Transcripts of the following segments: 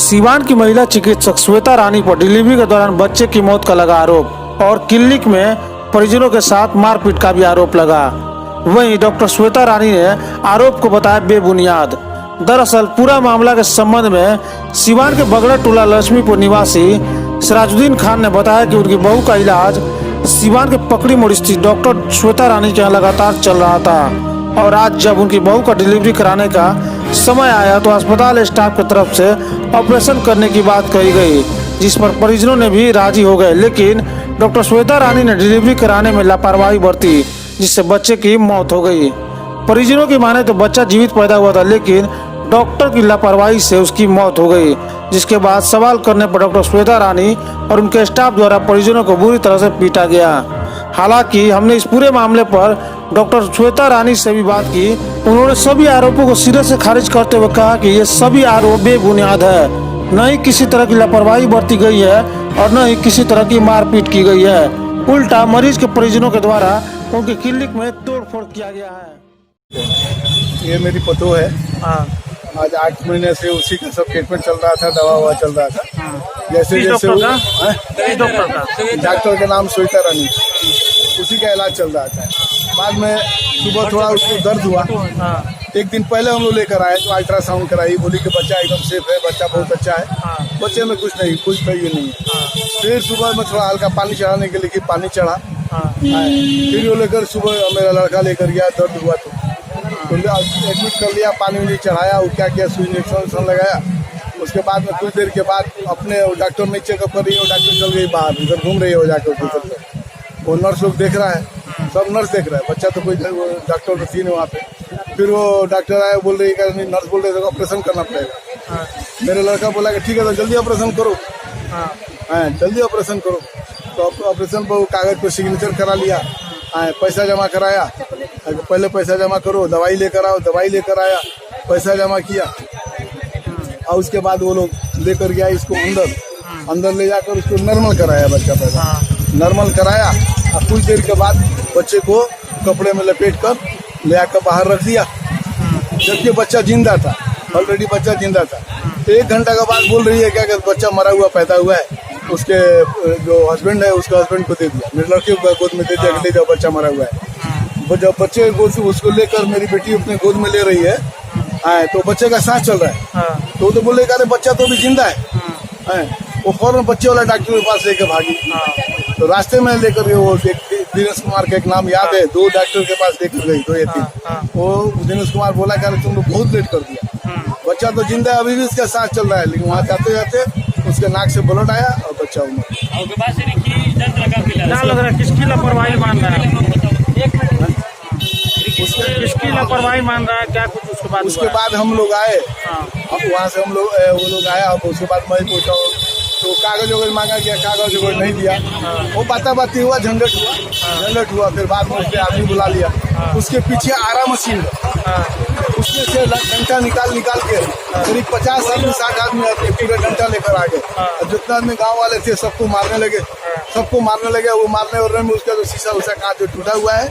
सीवान की महिला चिकित्सक श्वेता रानी पर डिलीवरी के दौरान बच्चे की मौत का लगा आरोप और क्लिनिक में परिजनों के साथ मारपीट का भी आरोप लगा। वहीं डॉक्टर श्वेता रानी ने आरोप को बताया बेबुनियाद। दरअसल पूरा मामला के संबंध में सीवान के बगड़ा टोला लक्ष्मीपुर निवासी सिराजुद्दीन खान ने बताया कि उनकी बहू का इलाज सीवान के पकड़ी मोड़ स्थित डॉक्टर श्वेता रानी के यहाँ लगातार चल रहा था और आज जब उनकी बहू का डिलीवरी कराने का समय आया तो अस्पताल स्टाफ की तरफ से ऑपरेशन करने की बात कही गई, जिस पर परिजनों ने भी राजी हो गए। लेकिन डॉक्टर श्वेता रानी ने डिलीवरी कराने में लापरवाही बरती, जिससे बच्चे की मौत हो गई। परिजनों की माने तो बच्चा जीवित पैदा हुआ था, लेकिन डॉक्टर की लापरवाही से उसकी मौत हो गई, जिसके बाद सवाल करने पर डॉक्टर श्वेता रानी और उनके स्टाफ द्वारा परिजनों को बुरी तरह से पीटा गया। हालांकि हमने इस पूरे मामले पर डॉक्टर श्वेता रानी से भी बात की। उन्होंने सभी आरोपों को सिरे से खारिज करते हुए कहा कि ये सभी आरोप बेबुनियाद है, न ही किसी तरह की लापरवाही बरती गई है और न ही किसी तरह की मारपीट की गई है। उल्टा मरीज के परिजनों के द्वारा उनकी क्लिनिक में तोड़फोड़ किया गया है। ये मेरी पतो है। आज 8 महीने से उसी का सब ट्रीटमेंट चल रहा था, दवा ववा चल रहा था। जैसे जैसे डॉक्टर का नाम श्वेता रानी, उसी का इलाज चल रहा था। बाद में सुबह थोड़ा उसको दर्द हुआ। एक दिन पहले हम लोग लेकर आए तो अल्ट्रासाउंड कराई, बोली कि बच्चा एकदम सेफ है, बच्चा बहुत अच्छा है, बच्चे में कुछ चाहिए नहीं है। फिर सुबह में थोड़ा हल्का पानी चढ़ाने के लिए पानी चढ़ा, फिर वो लेकर सुबह मेरा लड़का लेकर गया, दर्द हुआ तो एडमिट कर लिया, पानी वानी चढ़ाया, वो क्या किया, सुई इंजेक्शन लगाया। उसके बाद में कुछ देर के बाद अपने डॉक्टर नहीं चेकअप कर रही है, डॉक्टर चल गई बाहर, उधर घूम रही है, वो जाकर वो नर्स लोग देख रहा है, सब नर्स देख रहा है, बच्चा तो कोई डॉक्टर तो थी नहीं वहाँ पे। फिर वो डॉक्टर आया, बोल रही है, नर्स बोल रही है ऑपरेशन करना पड़ेगा। मेरे लड़का बोला कि ठीक है तो जल्दी ऑपरेशन करो, जल्दी ऑपरेशन करो। तो ऑपरेशन पर कागज पे सिग्नेचर करा लिया, पैसा जमा कराया, पहले पैसा जमा करो, दवाई लेकर आओ, दवाई लेकर आया, पैसा जमा किया और उसके बाद वो लोग लेकर गया इसको अंदर ले जाकर उसको नॉर्मल कराया। बच्चा पैदा नॉर्मल कराया और कुछ देर के बाद बच्चे को कपड़े में लपेट कर ले आकर बाहर रख दिया, जबकि बच्चा जिंदा था, ऑलरेडी बच्चा जिंदा था। 1 घंटा के बाद बोल रही है क्या कि बच्चा मरा हुआ पैदा हुआ है, उसके जो हस्बैंड है उसका हस्बैंड को दे दिया, मेरे लड़के को गोद में दे दिया, ले जाओ बच्चा मरा हुआ है। जब बच्चे उसको लेकर मेरी बेटी अपने गोद में ले रही है, तो बच्चे का सांस चल रहा है, तो वो बोले अरे बच्चा तो अभी जिंदा है। वो फौरन बच्चे वाला डॉक्टर के पास लेकर भागी। तो रास्ते में लेकर वो दिनेश कुमार का एक नाम याद है, 2 डॉक्टर के पास लेकर गई, 2 या 3। वो दिनेश कुमार बोला कि तुम लोग बहुत लेट कर दिया, बच्चा तो जिंदा है, अभी भी उसका सांस चल रहा है। लेकिन वहाँ जाते जाते उसके नाक से ब्लड आया और बच्चा उमर। किसकी लापरवाही मान रहा है? किसकी लापरवाही मान रहा है क्या कुछ? उसके बाद हम लोग आए, अब वहाँ से वो लोग आया, अब उसके बाद मैं पहुँचा तो कागज वगैरह मांगा गया, कागज वगैरह नहीं दिया। वो बाती हुआ, झंझट हुआ। फिर बाद में उसने आदमी बुला लिया, उसके पीछे आरा मशीन है, उसमें से डंडा निकाल के करीब 50 आदमी 60 आदमी पूरे डंडा लेकर आ गए। जितना आदमी गाँव वाले थे सबको मारने लगे। वो मारने और में उसका जो शीशा उसा कांच टूटा हुआ है,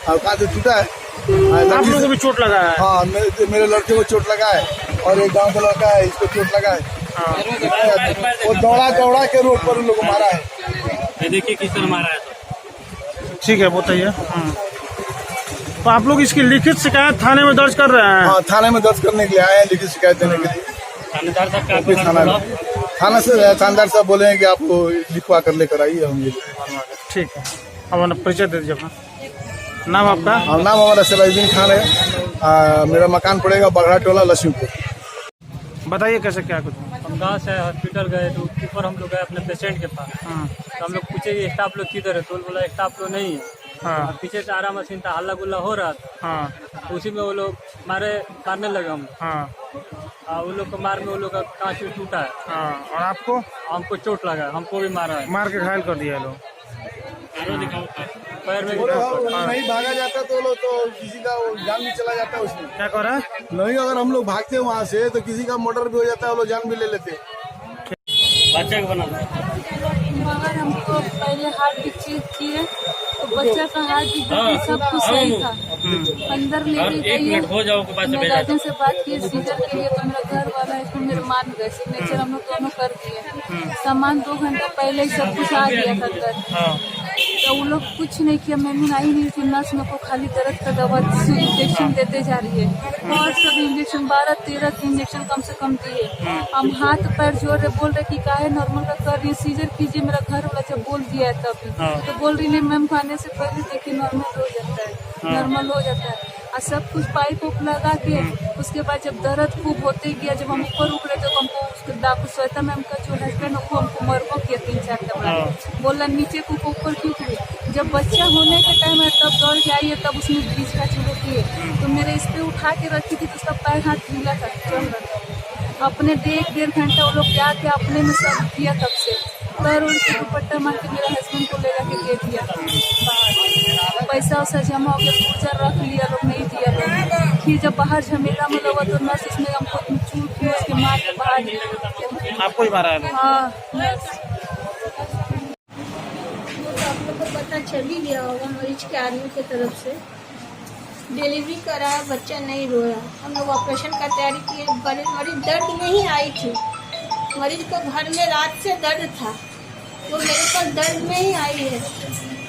कांच टूटा है। आप लोगों को भी चोट लगा है? हाँ, मेरे लड़के को चोट लगा है और एक गांव का लड़का है, इसको चोट लगा है। वो दौड़ा के रोड पर उन लोगों को मारा है। देखिए किस तरह मारा है। ठीक है, बताइए। तो आप लोग इसकी लिखित शिकायत थाने में दर्ज कर रहे हैं? हाँ, थाने में दर्ज करने के लिए आए हैं, लिखित शिकायत देने के लिए। थानेदार साहब बोले हैं कि आपको लिखवा कर लेकर आइए हम। ठीक है, अब परिचय दे दीजिए अपना। नाम आपका? नाम हमारा सिराजुद्दीन खान है। मेरा मकान पड़ेगा बगड़ा टोला लक्ष्मीपुर। बताइए कैसे क्या कुछ? हम गाँव से हॉस्पिटल गए तो ऊपर हम लोग गए अपने पेशेंट के पास। तो हम लोग पूछे स्टाफ लोग किधर है, तो बोला स्टाफ लोग नहीं है। पीछे से आरा मशीन था, हल्ला गुल्ला हो रहा था। तो उसी में वो लोग मारने लगे हम। वो लोग को मार में वो लोग का कांच भी टूटा है। और आपको? हमको चोट लगा, हमको भी मारा है, मार के घायल कर दिया लोग। पैर में नहीं भागा जाता तो लोग तो किसी का जान भी चला जाता है उसमें। क्या कर रहा है? नहीं, अगर हम लोग भागते वहाँ से तो किसी का मर्डर भी हो जाता है, वो लोग जान भी ले लेते। बच्चा को बना मगर हमको पहले हार्ट भी चेक किए तो बच्चा का हार्ट भी सब कुछ सही था। अंदर लेके गई है। मैं गार्जियन से बात की सीजर के लिए, तो मेरा घर वाला है, मेरे मान गए सिग्नेचर हम लोग दोनों कर दिए। सामान 2 घंटा पहले ही सब कुछ आ गया था अंदर, तो वो लोग कुछ नहीं किया। मैं आई नहीं थी, नर्स मेरे को खाली दर्द का दवा इंजेक्शन देते जा रही है, और सब इंजेक्शन 12-13 इंजेक्शन कम से कम दिए। हम हाथ पैर जोड़ रहे, बोल रहे कि का है नॉर्मल का कर रही है, सीजर कीजिए। मेरा घर वाला जब बोल दिया है तब तो बोल रही नहीं मैम, खाने से पहले देखिए नॉर्मल हो जाता है, नॉर्मल हो जाता है। और सब कुछ पाइप उप लगा के उसके बाद जब दर्द खूब होते गया, जब हम ऊपर उठ रहे तो हमको उसके श्वेता मैम का जो हस्बैंड वो हमको मरबो किया 3-4 दफा, बोला नीचे को ऊपर क्यों हुई। जब बच्चा होने के टाइम है तब दौड़ के आई है, तब उसने बीच का चूल्हे किए, तो मेरे इस पे उठा के रखी थी, तो उसका पैर हाथ ढीला था, चल रहा था। अपने 1-1.5 घंटा वो लोग क्या क्या अपने में सब किया, तब से पैर उड़ के दुपट्टा मार के मेरे हस्बैंड को ले जाके दे दिया बाहर। पैसा वैसा जमा हो गया, पूजा रख लिया लोग, नहीं दिया लोग। फिर जब बाहर झमेला में लगा तो नर्स उसमें हमको चूट के मार के बाहर आपको ही मारा है? हाँ नर्स। आप लोग को पता चल ही गया होगा, मरीज के आदमी की तरफ से डिलीवरी कराया, बच्चा नहीं रोया। हम लोग ऑपरेशन का तैयारी किए, मरीज दर्द में ही आई थी। मरीज को घर में रात से दर्द था, तो मेरे पास दर्द में ही आई है।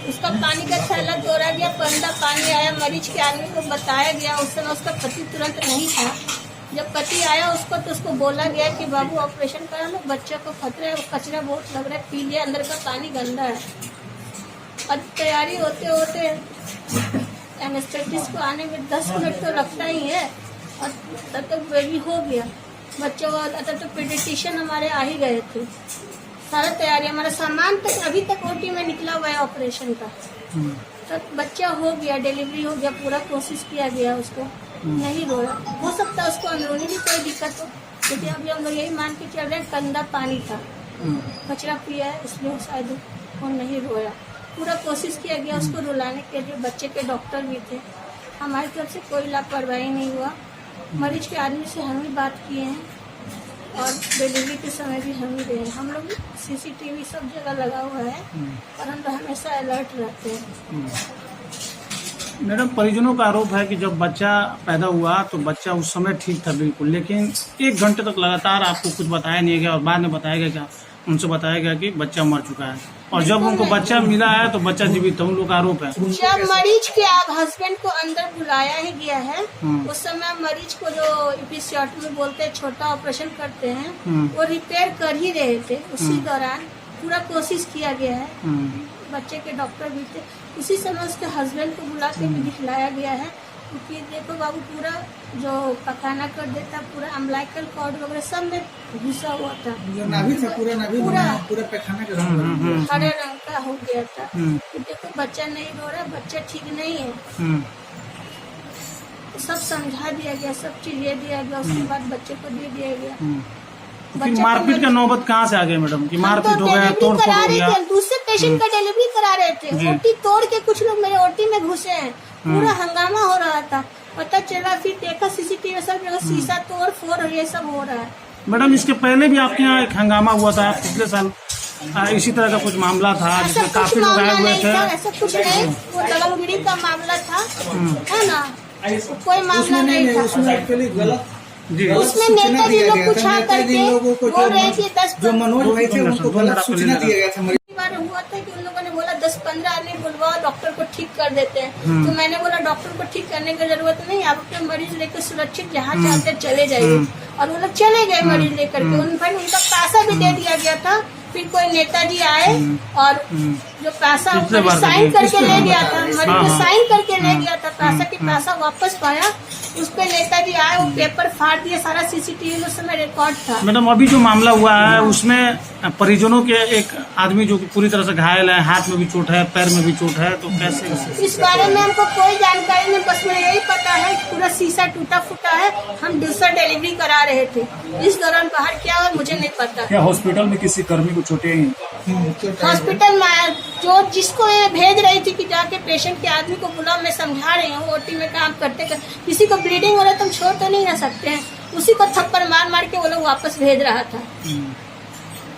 उसका पानी का थैला तोड़ा गया, गंदा पानी आया, मरीज के आदमी को बताया गया। उस समय उसका पति तुरंत नहीं था। जब पति आया उसको, तो उसको बोला गया कि बाबू ऑपरेशन करा लो, बच्चे को खतरा है, कचरा बहुत लग रहा है, पी लिया, अंदर का पानी गंदा है। और तैयारी होते होते एनेस्थेटिस्ट को आने में 10 मिनट तो लगता ही है, और तब तक बेबी हो गया। बच्चों को तब तो पीडियाट्रिशियन हमारे आ ही गए थे। सारा तैयारी, हमारा सामान तक अभी तक ओटी में निकला हुआ है ऑपरेशन का। तब बच्चा हो गया, डिलीवरी हो गया, पूरा कोशिश किया गया, उसको नहीं रोया। हो सकता है उसको अंदरूनी भी कोई दिक्कत हो, क्योंकि अभी हम लोग यही मान के चल रहे हैं गंदा पानी था, कचरा पिया है, इसलिए शायद वो नहीं रोया। पूरा कोशिश किया गया उसको रुलाने के लिए, बच्चे के डॉक्टर भी थे, हमारी तरफ से कोई लापरवाही नहीं हुआ। मरीज के आदमी से हम ही बात किए हैं, और डिलीवरी के समय भी हम ही रहे हैं। हम लोग CCTV सब जगह लगा हुआ है, और हम लोग हमेशा अलर्ट रहते हैं। मैडम, परिजनों का आरोप है कि जब बच्चा पैदा हुआ तो बच्चा उस समय ठीक था बिल्कुल, लेकिन 1 घंटे तक लगातार आपको कुछ बताया नहीं गया, और बाद में बताया गया, क्या उनसे बताया गया कि बच्चा मर चुका है, और जब उनको बच्चा मिला है तो बच्चा जीवित था। उन लोग का आरोप है जब मरीज के हस्बैंड को अंदर बुलाया ही गया है, उस समय मरीज को जो एपिसोड में बोलते हैं छोटा ऑपरेशन करते हैं, वो रिपेयर कर ही रहे थे। उसी दौरान पूरा कोशिश किया गया है, बच्चे के डॉक्टर भी थे। उसी समय उसके हस्बैंड को बुला के भी दिखलाया गया है, क्योंकि देखो बाबू पूरा जो पखाना कर देता, पूरा अम्बिलिकल कॉर्ड वगैरह सब में घुसा हुआ था, पूरा पैखाना हरे रंग का हो गया था। तो देखो बच्चा नहीं रो रहा, बच्चा ठीक नहीं है। सब समझा दिया गया, सब चीज दे दिया गया, उसके बाद बच्चे को दे दिया गया। फिर मारपीट का नौबत कहाँ से आ गया मैडम, कि मारपीट हो गया, तोड़ फोड़ हो गया? दूसरे पेशेंट का डिलीवरी करा रहे थे, ओटी तोड़ के कुछ लोग मेरे ओटी में घुसे हैं, पूरा हंगामा हो रहा था। पता चला, फिर देखा CCTV सब जगह शीशा तोड़ फोड़ और ये सब हो रहा है। मैडम, इसके पहले भी आपके यहाँ एक हंगामा हुआ था पिछले साल, इसी तरह का कुछ मामला था जिसमें काफी लोग आए हुए थे। ऐसा कुछ नहीं, वो दगलगिरी का मामला था, है ना, कोई मामला नहीं था। जी, उसमें नेताजी लोग पूछा करके बोल रहे थे 10 जो मनोज भाई थे उनको गलत सूचना दिया गया था। बार हुआ था कि उन लोगों ने बोला 10-15 आदमी बुलवाओ, डॉक्टर को ठीक कर देते हैं। तो मैंने बोला डॉक्टर को ठीक करने की जरूरत नहीं, आप अपने मरीज लेकर सुरक्षित जहाँ चाहते चले जाइए। और वो लोग चले गए मरीज लेकर के, उनका पैसा भी दे दिया गया था। फिर कोई नेताजी आए और जो पैसा साइन करके ले गया था, मरीज को साइन करके ले गया था, पैसा की पैसा वापस पाया। उस पे नेताजी आए, वो पेपर फाड़ दिए, सारा CCTV में उस समय रिकॉर्ड था। मैडम, अभी जो मामला हुआ है उसमें परिजनों के एक आदमी जो पूरी तरह से घायल है, हाथ में भी चोट है, पैर में भी चोट है, तो कैसे? इस बारे में हमको कोई जानकारी नहीं, बस मुझे यही पता है कि पूरा शीशा टूटा फूटा है। हम दूसरा डिलीवरी करा रहे थे, इस दौरान बाहर क्या हुआ मुझे नहीं पता। क्या हॉस्पिटल में किसी कर्मी को चोटें आई? हॉस्पिटल में जो जिसको मैं भेज रही थी कि जाके पेशेंट के आदमी को बुलाओ, मैं समझा रही हूँ, ओटी में काम करते किसी को ब्लीडिंग हो रहा है तो हम छोड़ तो नहीं रह सकते हैं। उसी को थप्पड़ मार मार के वो लोग वापस भेज रहा था,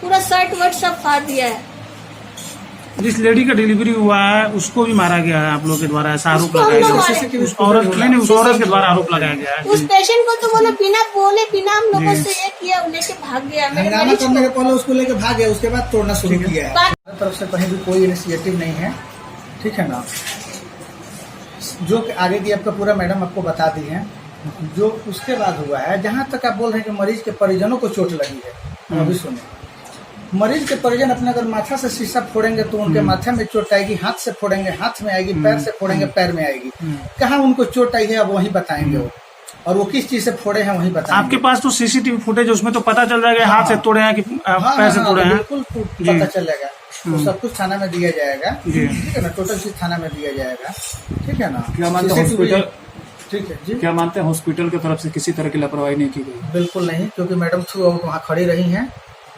पूरा शर्ट वर्ट सब फाड़ दिया है। जिस लेडी का डिलीवरी हुआ है उसको भी मारा गया है आप लोग के द्वारा, ऐसा आरोप लगाया गया है। उस औरत नहीं, उस औरत के द्वारा आरोप लगाया गया है। उस पेशेंट को तो बोले बिना बोले बिना हम लोगों से ये किया, वो लेके भाग गया। मेरे हंगामा मरीज करने को के पहले उसको लेके भाग गया, उसके बाद तोड़ना शुरू किया है। बात- हमारी तरफ से कहीं भी कोई इनिशिएटिव नहीं है, ठीक है ना। जो कि आगे की आपका पूरा मैडम आपको बता दी है। जो उसके बाद हुआ है, जहाँ तक आप बोल रहे हैं कि मरीज के परिजनों को चोट लगी है, अभी सुनिए। मरीज के परिजन अपने अगर माथा से शीशा फोड़ेंगे तो उनके माथे में चोट आएगी, हाथ से फोड़ेंगे हाथ में आएगी, पैर से फोड़ेंगे पैर में आएगी। कहाँ उनको चोट आई है अब वही बताएंगे वो, और वो किस चीज से फोड़े हैं वही बताएंगे। आपके पास तो सीसीटीवी फुटेज, उसमें तो पता चल जाएगा हाथ से तोड़े हैं कि पैर से तोड़े हैं। बिल्कुल पता चलेगा, तो सब कुछ थाना में दिया जाएगा, ठीक है ना। टोटल चीज थाना में दिया जाएगा, ठीक है ना। क्या मानते हैं हॉस्पिटल, ठीक है जी, क्या मानते हैं हॉस्पिटल की तरफ से किसी तरह की लापरवाही नहीं की गई? बिल्कुल नहीं, क्योंकि मैडम थ्रू आउट वहाँ खड़ी रही हैं,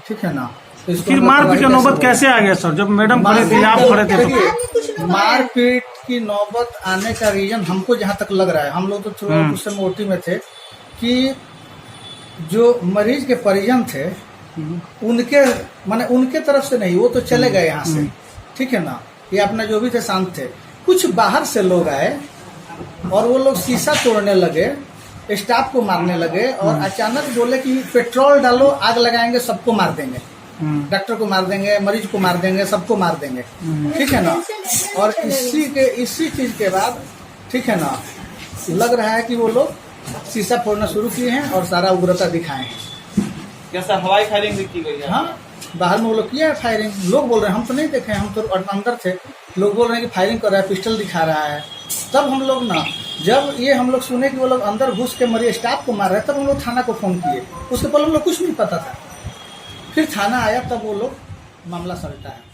ठीक है ना। तो इसको फिर हम मारपीट का लापरवाही नौबत कैसे आ गया सर, जब मैडम खड़े थे आप खड़े थे तो? देखिए, मारपीट की नौबत आने का रीजन हमको जहाँ तक लग रहा है, हम लोग तो थ्रू आउट उस समय ओटी में थे, कि जो मरीज के परिजन थे उनके माने उनके तरफ से नहीं, वो तो चले गए यहाँ से, ठीक है ना। ये अपना जो भी थे शांत थे। कुछ बाहर से लोग आए और वो लोग शीशा तोड़ने लगे, स्टाफ को मारने लगे, और अचानक बोले कि पेट्रोल डालो, आग लगाएंगे, सबको मार देंगे, डॉक्टर को मार देंगे, मरीज को मार देंगे, सबको मार देंगे, ठीक है ना। और इसी चीज के बाद, ठीक है ना, लग रहा है कि वो लोग शीशा फोड़ना शुरू किए हैं और सारा उग्रता दिखाए हैं। क्या सर हवाई फायरिंग भी की गई है? हाँ, बाहर में वो लोग किया है फायरिंग। लोग बोल रहे हैं, हम तो नहीं देखे, हम तो अंदर थे। लोग बोल रहे हैं कि फायरिंग कर रहा है, पिस्टल दिखा रहा है। तब हम लोग ना, जब ये हम लोग सुने कि वो लोग अंदर घुस के मरीज स्टाफ को मार रहे हैं, तब हम लोग थाना को फोन किए। उसके पहले हम लोग कुछ नहीं पता था। फिर थाना आया, तब वो लोग मामला सलटा है।